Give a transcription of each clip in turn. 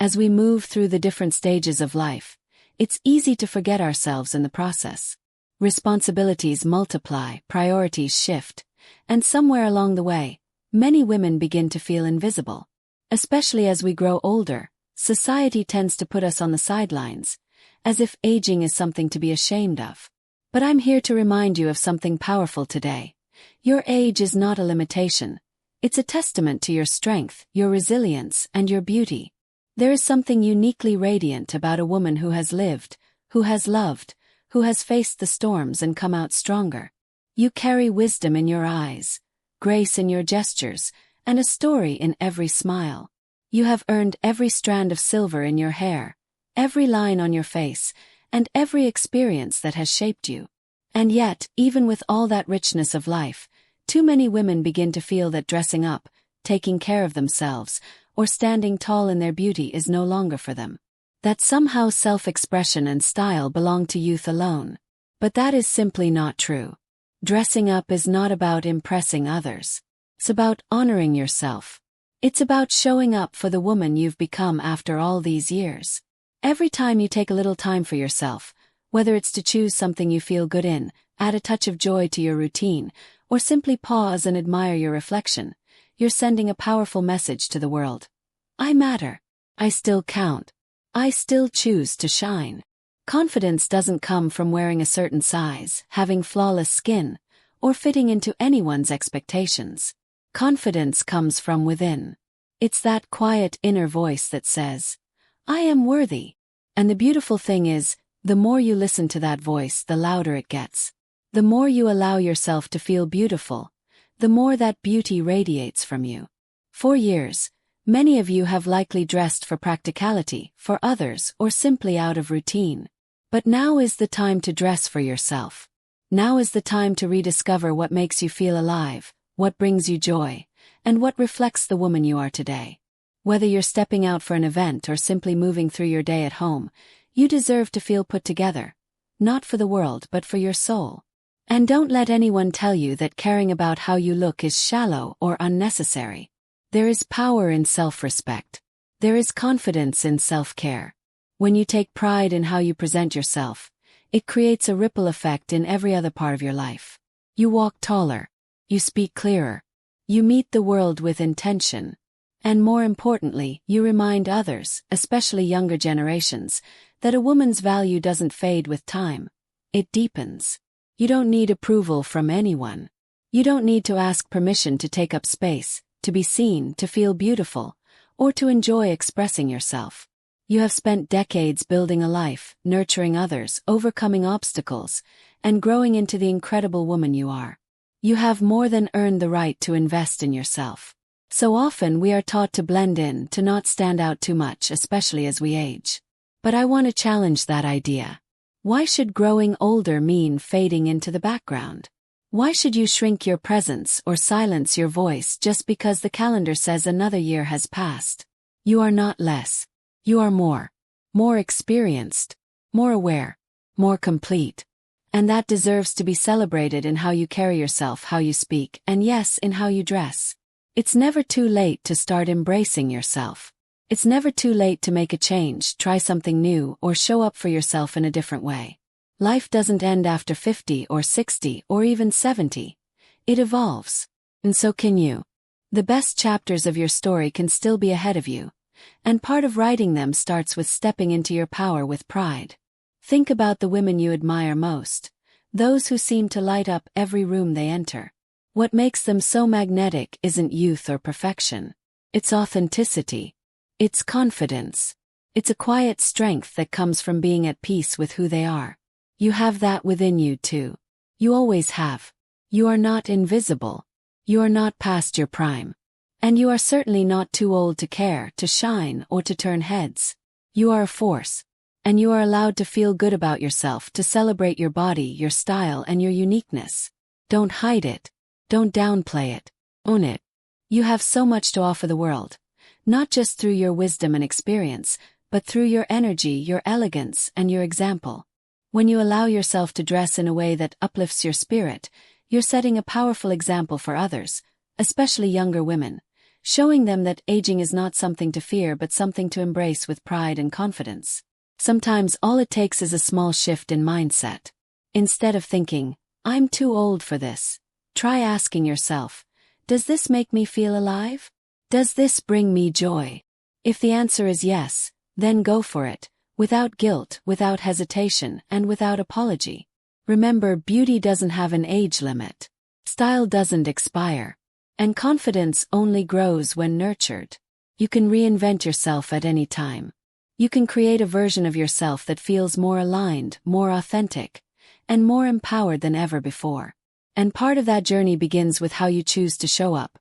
As we move through the different stages of life, it's easy to forget ourselves in the process. Responsibilities multiply, priorities shift, and somewhere along the way, many women begin to feel invisible. Especially as we grow older, society tends to put us on the sidelines, as if aging is something to be ashamed of. But I'm here to remind you of something powerful today. Your age is not a limitation. It's a testament to your strength, your resilience, and your beauty. There is something uniquely radiant about a woman who has lived, who has loved, who has faced the storms and come out stronger. You carry wisdom in your eyes, grace in your gestures, and a story in every smile. You have earned every strand of silver in your hair, every line on your face, and every experience that has shaped you. And yet, even with all that richness of life, too many women begin to feel that dressing up, taking care of themselves, or standing tall in their beauty is no longer for them. That somehow self-expression and style belong to youth alone. But that is simply not true. Dressing up is not about impressing others. It's about honoring yourself. It's about showing up for the woman you've become after all these years. Every time you take a little time for yourself, whether it's to choose something you feel good in, add a touch of joy to your routine, or simply pause and admire your reflection, you're sending a powerful message to the world. I matter. I still count. I still choose to shine. Confidence doesn't come from wearing a certain size, having flawless skin, or fitting into anyone's expectations. Confidence comes from within. It's that quiet inner voice that says, I am worthy. And the beautiful thing is, the more you listen to that voice, the louder it gets. The more you allow yourself to feel beautiful, the more that beauty radiates from you. For years, many of you have likely dressed for practicality, for others, or simply out of routine. But now is the time to dress for yourself. Now is the time to rediscover what makes you feel alive, what brings you joy, and what reflects the woman you are today. Whether you're stepping out for an event or simply moving through your day at home, you deserve to feel put together. Not for the world but for your soul. And don't let anyone tell you that caring about how you look is shallow or unnecessary. There is power in self-respect. There is confidence in self-care. When you take pride in how you present yourself, it creates a ripple effect in every other part of your life. You walk taller. You speak clearer. You meet the world with intention. And more importantly, you remind others, especially younger generations, that a woman's value doesn't fade with time. It deepens. You don't need approval from anyone. You don't need to ask permission to take up space, to be seen, to feel beautiful, or to enjoy expressing yourself. You have spent decades building a life, nurturing others, overcoming obstacles, and growing into the incredible woman you are. You have more than earned the right to invest in yourself. So often we are taught to blend in, to not stand out too much, especially as we age. But I want to challenge that idea. Why should growing older mean fading into the background? Why should you shrink your presence or silence your voice just because the calendar says another year has passed? You are not less. You are more. More experienced. More aware. More complete. And that deserves to be celebrated in how you carry yourself, how you speak, and yes, in how you dress. It's never too late to start embracing yourself. It's never too late to make a change, try something new, or show up for yourself in a different way. Life doesn't end after 50 or 60 or even 70. It evolves. And so can you. The best chapters of your story can still be ahead of you. And part of writing them starts with stepping into your power with pride. Think about the women you admire most. Those who seem to light up every room they enter. What makes them so magnetic isn't youth or perfection. It's authenticity. It's confidence. It's a quiet strength that comes from being at peace with who they are. You have that within you too. You always have. You are not invisible. You are not past your prime. And you are certainly not too old to care, to shine, or to turn heads. You are a force. And you are allowed to feel good about yourself, to celebrate your body, your style, and your uniqueness. Don't hide it. Don't downplay it. Own it. You have so much to offer the world. Not just through your wisdom and experience, but through your energy, your elegance, and your example. When you allow yourself to dress in a way that uplifts your spirit, you're setting a powerful example for others, especially younger women, showing them that aging is not something to fear but something to embrace with pride and confidence. Sometimes all it takes is a small shift in mindset. Instead of thinking, "I'm too old for this," try asking yourself, "Does this make me feel alive? Does this bring me joy?" If the answer is yes, then go for it, without guilt, without hesitation, and without apology. Remember, beauty doesn't have an age limit. Style doesn't expire. And confidence only grows when nurtured. You can reinvent yourself at any time. You can create a version of yourself that feels more aligned, more authentic, and more empowered than ever before. And part of that journey begins with how you choose to show up,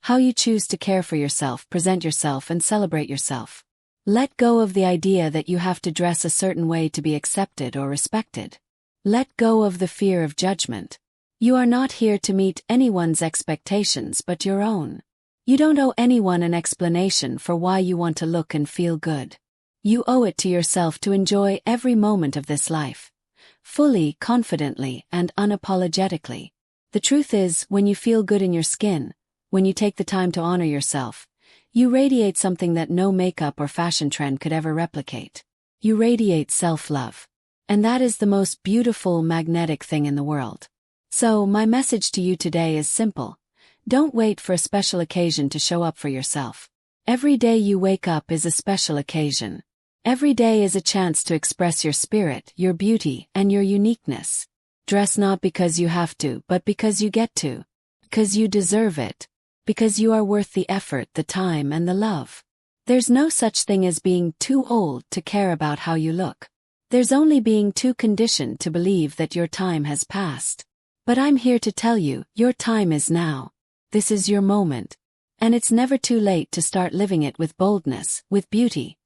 how you choose to care for yourself, present yourself, and celebrate yourself. Let go of the idea that you have to dress a certain way to be accepted or respected. Let go of the fear of judgment. You are not here to meet anyone's expectations but your own. You don't owe anyone an explanation for why you want to look and feel good. You owe it to yourself to enjoy every moment of this life, fully, confidently, and unapologetically. The truth is, when you feel good in your skin, when you take the time to honor yourself, you radiate something that no makeup or fashion trend could ever replicate. You radiate self-love. And that is the most beautiful, magnetic thing in the world. So, my message to you today is simple. Don't wait for a special occasion to show up for yourself. Every day you wake up is a special occasion. Every day is a chance to express your spirit, your beauty, and your uniqueness. Dress not because you have to, but because you get to. Because you deserve it. Because you are worth the effort, the time, and the love. There's no such thing as being too old to care about how you look. There's only being too conditioned to believe that your time has passed. But I'm here to tell you, your time is now. This is your moment. And it's never too late to start living it with boldness, with beauty,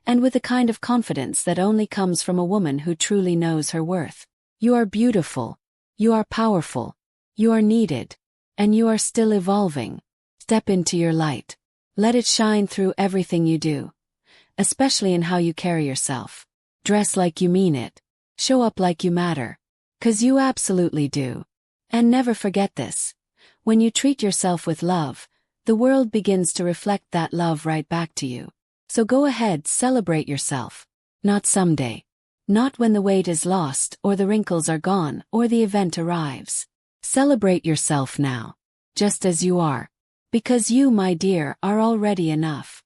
and with the kind of confidence that only comes from a woman who truly knows her worth. You are beautiful. You are powerful. You are needed. And you are still evolving. Step into your light. Let it shine through everything you do. Especially in how you carry yourself. Dress like you mean it. Show up like you matter. 'Cause you absolutely do. And never forget this. When you treat yourself with love, the world begins to reflect that love right back to you. So go ahead, celebrate yourself. Not someday. Not when the weight is lost, or the wrinkles are gone, or the event arrives. Celebrate yourself now. Just as you are. Because you, my dear, are already enough.